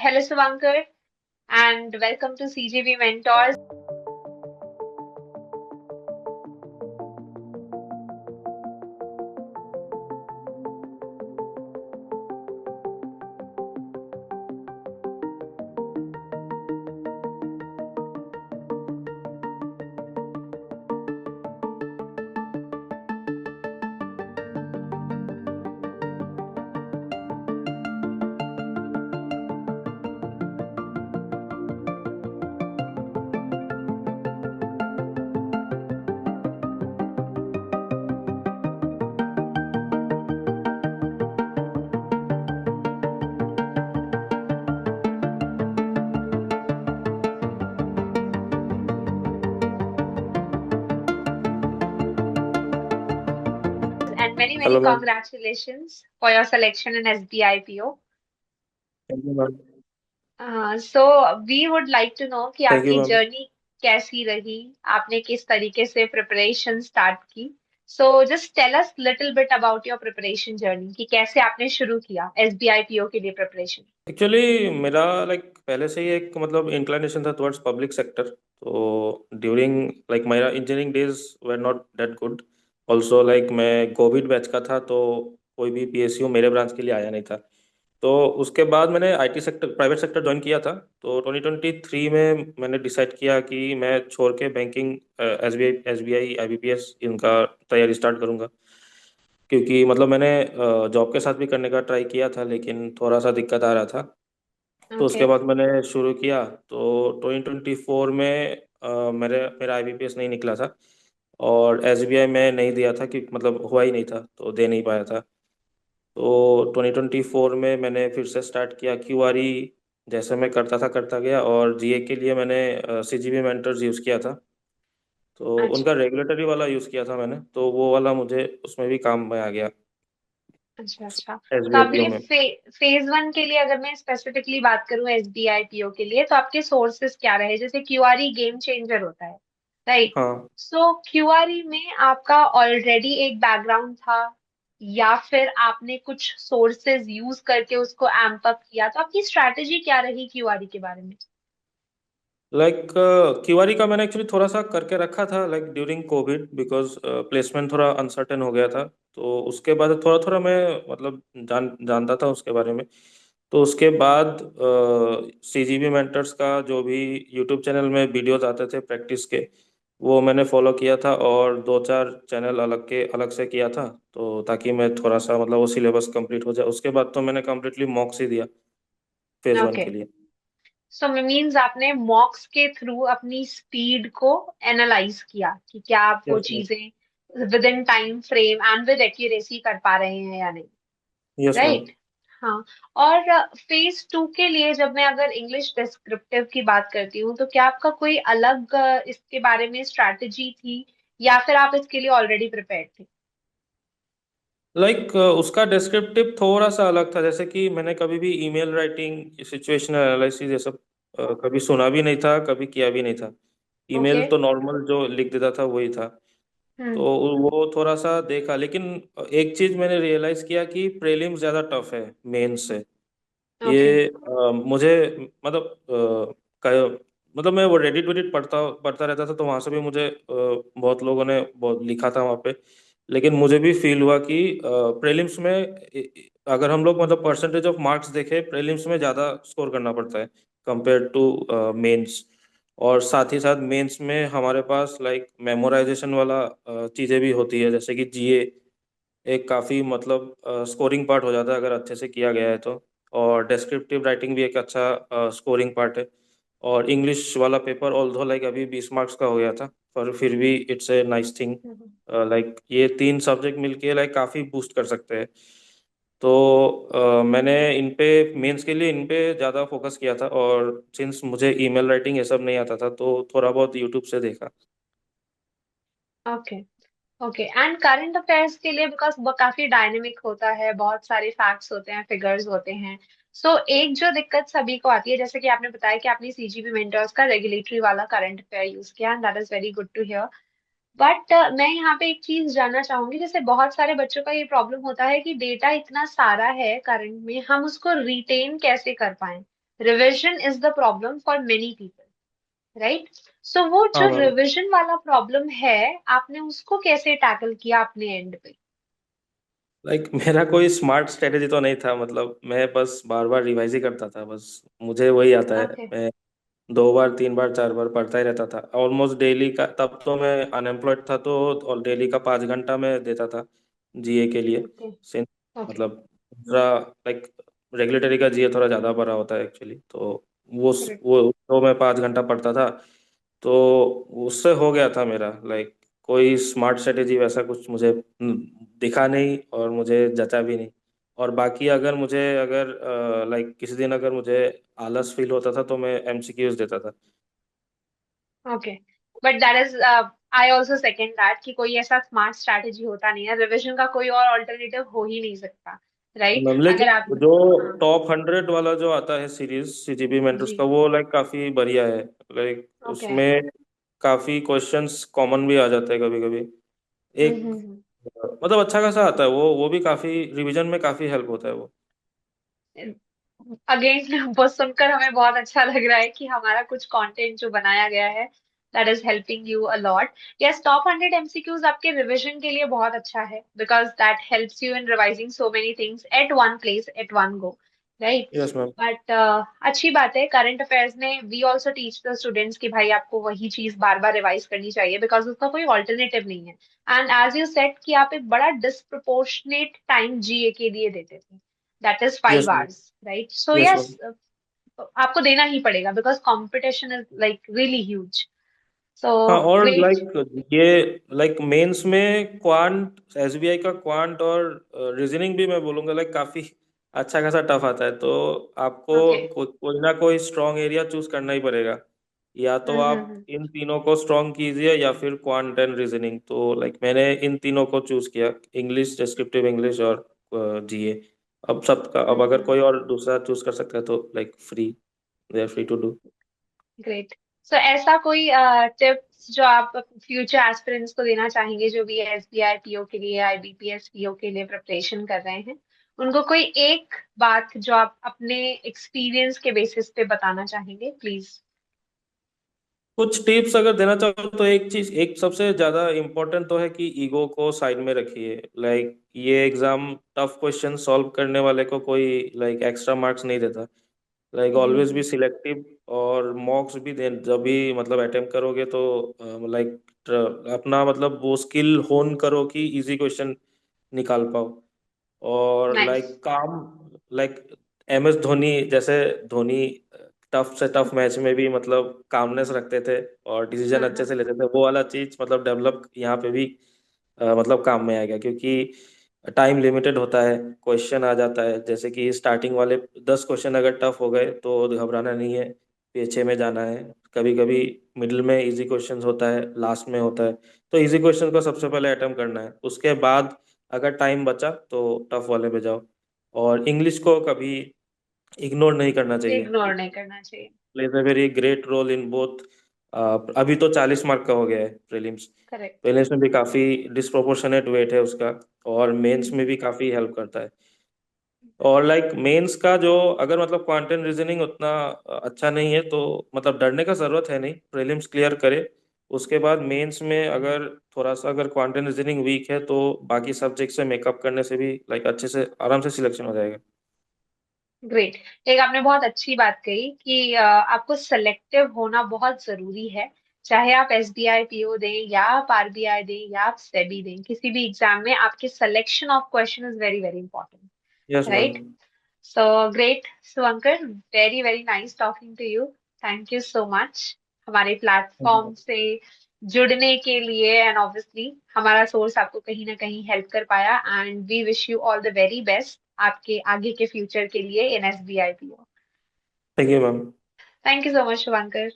hello Suvankar and welcome to CGV Mentors. And many, hello many ma'am. congratulations for your selection in SBI PO. Thank you ma'am. So we would like to know कि thank you आपकी ma'am. Journey कैसी रही, आपने किस तरीके से preparation start की. So just tell us little bit about your preparation journey कि कैसे आपने शुरू किया SBI PO के लिए प्रिपरेशन. एक्चुअली मेरा पहले से ही एक इंक्लिनेशन था टुवर्ड्स पब्लिक सेक्टर। तो ड्यूरिंग मेरा engineering days were not that good. Also मैं कोविड बैच का था, तो कोई भी पीएसयू मेरे ब्रांच के लिए आया नहीं था। तो उसके बाद मैंने IT sector, private sector join किया था। तो 2023 में मैंने डिसाइड किया कि मैं छोड़ के बैंकिंग, एसबीआई आईबीपीएस इनका तैयारी स्टार्ट करूंगा। क्योंकि मैंने जॉब के साथ भी करने का ट्राई किया था, लेकिन थोड़ा सा दिक्कत आ रहा था। तो उसके Okay. बाद मैंने शुरू किया। तो 2024 में मेरे मेरा आईबीपीएस नहीं निकला था, और एसबीआई में नहीं दिया था कि हुआ ही नहीं था, तो दे नहीं पाया था। तो 2024 में मैंने फिर से स्टार्ट किया क्यूआरई। जैसे मैं करता गया, और जीए के लिए मैंने सीजीबी मेंटर्स यूज़ किया था। तो अच्छा. उनका रेगुलेटरी वाला यूज़ किया था मैंने, तो वो वाला मुझे उसमें भी काम में आ गया अच्छा. अच्छा. तो एसबीआई पीओ आपने में। फेज वन के लिए अगर मैं स्पेसिफिकली बात करूं एसबीआई पीओ के लिए तो आपके सोर्सेस क्या रहे, जैसे क्यूआरई गेम चेंजर होता है, राइट? हाँ। सो क्यूआरई में आपका ऑलरेडी एक बैकग्राउंड था या फिर आपने कुछ सोर्सेज यूज करके उसको एम्प अप किया, तो आपकी स्ट्रैटेजी क्या रही क्यूआरई के बारे में? क्यूआरई का मैंने एक्चुअली थोड़ा सा करके रखा था ड्यूरिंग कोविड, बिकॉज प्लेसमेंट थोड़ा अनसर्टेन हो गया था। तो उसके बाद थोड़ा थोड़ा मैं जानता था उसके बारे में। तो उसके बाद सीजीबी मेंटर्स का जो भी यूट्यूब चैनल में वीडियोस आते थे प्रैक्टिस के, वो मैंने फॉलो किया था, और दो चार चैनल अलग से किया था। तो ताकि मैं थोड़ा सा वो सिलेबस कंप्लीट हो जाए। उसके बाद तो मैंने कम्प्लीटली मॉक्स ही दिया फेज वन ओके. के लिए। सो मीन्स आपने मॉक्स के थ्रू अपनी स्पीड को एनालाइज किया कि क्या आप वो यस मैम। चीजें with in time frame and with accuracy कर पा रहे हैं या नहीं, यस मैम। राइट? हाँ. और फेज टू के लिए जब मैं अगर इंग्लिश डिस्क्रिप्टिव की बात करती हूँ तो क्या आपका कोई अलग इसके बारे में स्ट्रैटेजी थी या फिर आप इसके लिए ऑलरेडी प्रिपेयर्ड थे? उसका डिस्क्रिप्टिव थोड़ा सा अलग था। जैसे कि मैंने कभी भी ईमेल राइटिंग, सिचुएशनल एनालिसिस, ये सब कभी सुना भी नहीं था, कभी किया भी नहीं था। ओके. ईमेल तो नॉर्मल जो लिख देता था वही था। हम्म. तो वो थोड़ा सा देखा, लेकिन एक चीज मैंने रियलाइज किया कि प्रीलिम्स ज़्यादा टफ है मेन से। ओके. ये मुझे मतलब मैं वो रेडिट वेडिट पढ़ता पढ़ता रहता था, तो वहां से भी मुझे बहुत लोगों ने बहुत लिखा था वहाँ पे। लेकिन मुझे भी फील हुआ कि प्रीलिम्स में अगर हम लोग परसेंटेज ऑफ मार्क्स देखें, प्रीलिम्स में ज़्यादा स्कोर करना पड़ता है कंपेयर टू मेंस। और साथ ही साथ मेंस में हमारे पास मेमोराइजेशन वाला चीज़ें भी होती है, जैसे कि जीए एक काफ़ी स्कोरिंग पार्ट हो जाता है अगर अच्छे से किया गया है तो। और डिस्क्रिप्टिव राइटिंग भी एक अच्छा स्कोरिंग पार्ट है। और इंग्लिश वाला पेपर ऑल्दो अभी 20 मार्क्स का हो गया था, पर फिर भी इट्स ए नाइस थिंग। ये तीन सब्जेक्ट मिलके काफ़ी बूस्ट कर सकते हैं। तो मैंने इन पे मेंस के लिए इन पे ज़्यादा फोकस किया था। और सिंस मुझे ईमेल राइटिंग ये सब नहीं आता था, तो थोड़ा बहुत यूट्यूब से देखा। Okay. Okay. And current affairs के लिए बिकॉज वो काफी डायनेमिक होता है, बहुत सारे फैक्ट्स होते हैं, फिगर्स होते हैं. सो एक जो दिक्कत सभी को आती है, जैसे कि आपने बताया कि आपने सीजीबी मेंटर्स का रेगुलेटरी वाला करंट अफेयर यूज किया and that is very good to hear. But मैं यहाँ पे एक चीज जानना चाहूंगी, जैसे बहुत सारे बच्चों का ये प्रॉब्लम होता है कि डेटा इतना सारा है करंट में, हम उसको रिटेन कैसे कर पाए, revision is the problem for many people, right? So वो हाँ जो मैम। रिविजन वाला प्रॉब्लम है, आपने उसको कैसे टैकल किया अपने एंड पे? मेरा कोई स्मार्ट स्ट्रेटेजी तो नहीं था, मतलब मैं बस बार बार रिवाइज ही करता था, बस मुझे वही आता है। ओके। मैं 2 बार 3 बार 4 बार पढ़ता ही रहता था ऑलमोस्ट डेली का। तब तो मैं अनएम्प्लॉयड था, तो और डेली का 5 घंटा मैं देता था जीए के लिए। ओके। Since okay. मतलब थोड़ा लाइक रेगुलेटरी का जीए थोड़ा ज़्यादा बड़ा होता है एक्चुअली, तो करेक्ट। वो तो मैं 5 घंटा पढ़ता था। तो उससे हो गया था मेरा, कोई स्मार्ट स्ट्रेटेजी वैसा कुछ मुझे दिखा नहीं, और मुझे जचा भी नहीं। और बाकी अगर मुझे अगर किसी दिन अगर मुझे आलस फील होता था तो मैं एमसीक्यूज देता था। Okay. But that is, I also second that कि कोई ऐसा स्मार्ट स्ट्रैटेजी होता नहीं है, रिविजन का कोई और ऑल्टरनेटिव हो ही नहीं सकता, राइट? मैम अगर लेकिन आप, जो हाँ, टॉप 100 वाला जो आता है सीरीज सीजीपी मेंटर्स जी, का, वो काफी बढ़िया है। ओके। उसमें काफी क्वेश्चंस कॉमन भी आ जाते हैं कभी कभी। एक हम्म। मतलब अच्छा खासा आता है वो भी काफी रिवीजन में काफी हेल्प होता है वो। अगेन वो सुनकर हमें बहुत अच्छा लग रहा है कि हमारा कुछ कंटेंट जो बनाया गया है, that is helping you a lot. Yes, top 100 MCQs आपके रिवीजन के लिए बहुत अच्छा है, because that helps you in revising so many things at one place at one go, right? Yes ma'am. But अच्छी बात है, करंट अफेयर्स में we also teach the students कि भाई आपको वही चीज बार बार रिवाइज करनी चाहिए, बिकॉज उसका कोई ऑल्टरनेटिव नहीं है। एंड एज यू सेड कि आप एक बड़ा डिस्प्रोपोर्शनेट टाइम जीए के लिए देते थे, that is yes five ma'am. Hours right? So yes yes, ma'am. आपको देना ही पड़ेगा because competition is like really huge. So हाँ, और ग्रेट। ये मेंस में क्वांट एसबीआई का क्वांट और रीजनिंग भी मैं बोलूंगा काफी अच्छा खासा टफ आता है। तो आपको ओके। कोई ना कोई स्ट्रॉन्ग एरिया चूज करना ही पड़ेगा। या तो आप हम्म। इन तीनों को स्ट्रॉन्ग कीजिए, या फिर क्वांट एंड रीजनिंग। तो मैंने इन तीनों को चूज किया, इंग्लिश, डिस्क्रिप्टिव इंग्लिश और जीए। अब सबका, अब अगर हम्म। कोई और दूसरा चूज कर सकता है तो free, they are free to do. Great. So ऐसा कोई टिप्स जो आप फ्यूचर एस्पिरेंट्स को देना चाहेंगे, जो भी एसबीआई पीओ के लिए, आईबीपीएस पीओ के लिए प्रिपरेशन कर रहे हैं, उनको कोई एक बात जो आप अपने एक्सपीरियंस के बेसिस पे बताना चाहेंगे, प्लीज? कुछ टिप्स अगर देना चाहो तो एक चीज, एक सबसे ज्यादा इम्पोर्टेंट तो है कि ईगो को साइड में रखिए। ये एग्जाम टफ क्वेश्चन सॉल्व करने वाले को कोई एक्स्ट्रा मार्क्स नहीं देता। Always be hmm. सिलेक्टिव, और मॉक्स भी दे जब भी अटेम्प्ट करोगे तो अपना वो स्किल होन करो कि इजी क्वेश्चन निकाल पाओ। और नाइस। काम, लाइक एम एस धोनी जैसे, धोनी टफ से टफ मैच में भी कामनेस रखते थे और डिसीजन अच्छे से लेते थे। वो वाला चीज डेवलप यहाँ पे भी काम में आएगा, क्योंकि टाइम लिमिटेड होता है। क्वेश्चन आ जाता है, जैसे कि स्टार्टिंग वाले 10 क्वेश्चन अगर टफ हो गए तो घबराना नहीं है, पीछे में जाना है। कभी कभी मिडिल में इजी क्वेश्चन होता है, लास्ट में होता है। तो इजी क्वेश्चन को सबसे पहले अटेम्प्ट करना है, उसके बाद अगर टाइम बचा तो टफ वाले पे जाओ। और इंग्लिश को कभी इग्नोर नहीं करना चाहिए। इग्नोर नहीं करना चाहिए। Plays a very great role in both. अभी तो 40 मार्क का हो गया है प्रीलिम्स। करेक्ट। प्रीलिम्स में भी काफी डिस्प्रोपोर्शनेट वेट है उसका, और मेंस में भी काफी हेल्प करता है। और मेंस का जो, अगर क्वांटम रीजनिंग उतना अच्छा नहीं है तो डरने का जरूरत है नहीं, प्रीलिम्स क्लियर करे। उसके बाद मेंस में अगर थोड़ा सा अगर क्वांटम रीजनिंग वीक है तो बाकी सब्जेक्ट से मेकअप करने से भी अच्छे से आराम से सिलेक्शन हो जाएगा। ग्रेट। एक आपने बहुत अच्छी बात कही कि आपको सेलेक्टिव होना बहुत जरूरी है। चाहे आप एसबीआई पीओ दें, या आप आरबीआई दें, या आप सेबी दें, किसी भी एग्जाम में आपके selection of question is very very important, yes ma'am. Right? So great Shubhankar, very very nice talking to you. Thank you so much हमारे प्लेटफॉर्म से जुड़ने के लिए, एंड ऑब्वियसली हमारा सोर्स आपको कहीं ना कहीं हेल्प कर पाया, and we wish you all the very best आपके आगे के फ्यूचर के लिए in SBI PO. Thank you ma'am. Thank you so much Shubhankar.